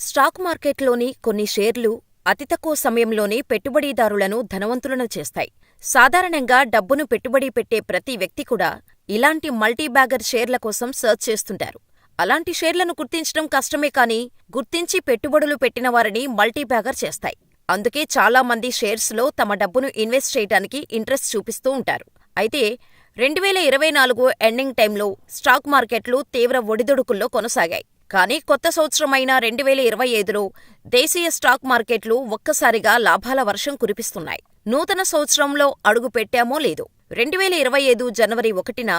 Stock మార్కెట్లోని కొన్ని షేర్లు అతి తక్కువ సమయంలోనే పెట్టుబడిదారులను ధనవంతులను చేస్తాయి. సాధారణంగా డబ్బును పెట్టుబడి పెట్టే ప్రతి వ్యక్తి కూడా ఇలాంటి మల్టీబ్యాగర్ షేర్ల కోసం సర్చ్ చేస్తుంటారు. అలాంటి షేర్లను గుర్తించడం కష్టమే కానీ, గుర్తించి పెట్టుబడులు పెట్టిన వారిని మల్టీబ్యాగర్ చేస్తాయి. అందుకే చాలా మంది షేర్స్లో తమ డబ్బును ఇన్వెస్ట్ చేయటానికి ఇంట్రెస్ట్ చూపిస్తూ ఉంటారు. అయితే 2024 ఎండింగ్ టైంలో స్టాక్ మార్కెట్లు తీవ్ర ఒడిదుడుకుల్లో కొనసాగాయి. కానీ కొత్త సంవత్సరమైన 2025లో దేశీయ స్టాక్ మార్కెట్లు ఒక్కసారిగా లాభాల వర్షం కురిపిస్తున్నాయి. నూతన సంవత్సరంలో అడుగు పెట్టామో లేదో 2025 జనవరి 1న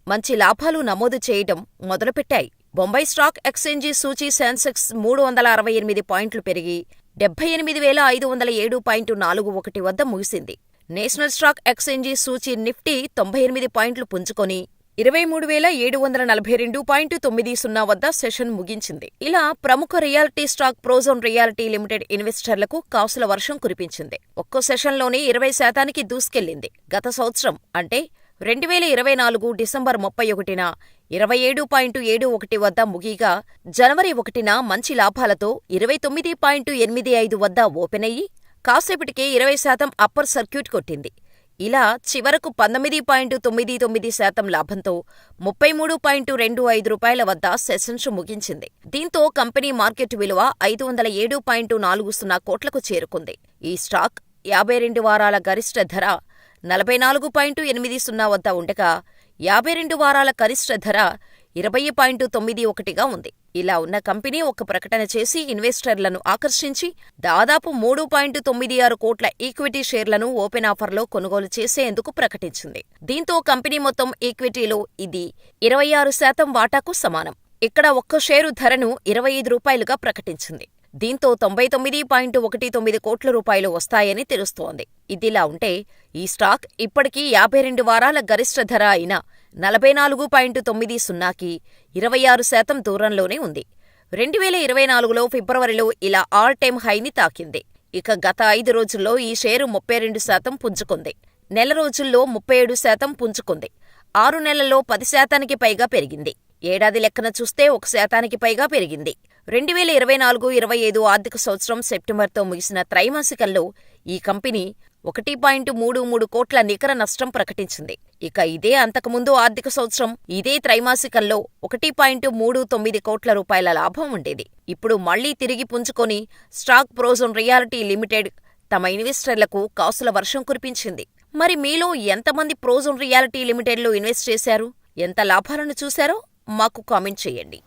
మంచి లాభాలు నమోదు చేయడం మొదలుపెట్టాయి. బొంబాయి స్టాక్ ఎక్స్చేంజి సూచీ సెన్సెక్స్ 368 పాయింట్లు పెరిగి 78,507.41 వద్ద ముగిసింది. నేషనల్ స్టాక్ ఎక్స్చేంజి సూచీ నిఫ్టీ 98 పాయింట్లు పుంజుకొని 23,742.90 వద్ద సెషన్ ముగించింది. ఇలా ప్రముఖ రియాలిటీ స్టాక్ ప్రోజోన్ రియాలిటీ లిమిటెడ్ ఇన్వెస్టర్లకు కాసుల వర్షం కురిపించింది. ఒక్కో సెషన్లోనే 20% దూసుకెళ్లింది. గత సంవత్సరం అంటే 2024 డిసెంబర్ 31న 27.71 వద్ద ముగియగా, జనవరి 1న మంచి లాభాలతో 29.85 వద్ద ఓపెనయ్యి కాసేపటికే 20% అప్పర్ సర్క్యూట్ కొట్టింది. ఇలా చివరకు 19.99% లాభంతో 33.25 రూపాయల వద్ద సెషన్స్ ముగించింది. దీంతో కంపెనీ మార్కెట్ విలువ 507.40 కోట్లకు చేరుకుంది. ఈ స్టాక్ 52 వారాల గరిష్ట ధర 44.80 వద్ద ఉండగా, 52 వారాల కనిష్ట ధర 20.91గా ఉంది. ఇలా ఉన్న కంపెనీ ఒక ప్రకటన చేసి ఇన్వెస్టర్లను ఆకర్షించి దాదాపు 3.96 కోట్ల ఈక్విటీ షేర్లను ఓపెన్ ఆఫర్లో కొనుగోలు చేసేందుకు ప్రకటించింది. దీంతో కంపెనీ మొత్తం ఈక్విటీలో ఇది 26% వాటాకు సమానం. ఇక్కడ ఒక్క షేరు ధరను 25 రూపాయలుగా ప్రకటించింది. దీంతో 99.19 కోట్ల రూపాయలు వస్తాయని తెలుస్తోంది. ఇదిలా ఉంటే ఈ స్టాక్ ఇప్పటికీ 52 వారాల గరిష్ట ధర అయిన 44.90కి 26% దూరంలోనే ఉంది. 2024లో ఫిబ్రవరిలో ఇలా ఆల్ టైమ్ హైని తాకింది. ఇక గత 5 రోజుల్లో ఈ షేరు 32% పుంజుకుంది. నెల రోజుల్లో 37% పుంజుకుంది. 6 నెలల్లో 10%కి పైగా పెరిగింది. ఏడాది లెక్కన చూస్తే 1%కి పైగా పెరిగింది. 2024-25 ఆర్థిక సంవత్సరం సెప్టెంబర్తో ముగిసిన త్రైమాసికంలో ఈ కంపెనీ 1.33 కోట్ల నికర నష్టం ప్రకటించింది. ఇక ఇదే అంతకుముందు ఆర్థిక సంవత్సరం ఇదే త్రైమాసికంలో 1.39 కోట్ల రూపాయల లాభం ఉండేది. ఇప్పుడు మళ్లీ తిరిగి పుంజుకొని స్టాక్ ప్రోజోన్ రియాలిటీ లిమిటెడ్ తమ ఇన్వెస్టర్లకు కాసుల వర్షం కురిపించింది. మరి మీలో ఎంతమంది ప్రోజోన్ రియాలిటీ లిమిటెడ్లో ఇన్వెస్ట్ చేశారు? ఎంత లాభాలను చూశారో మాకు కామెంట్ చేయండి.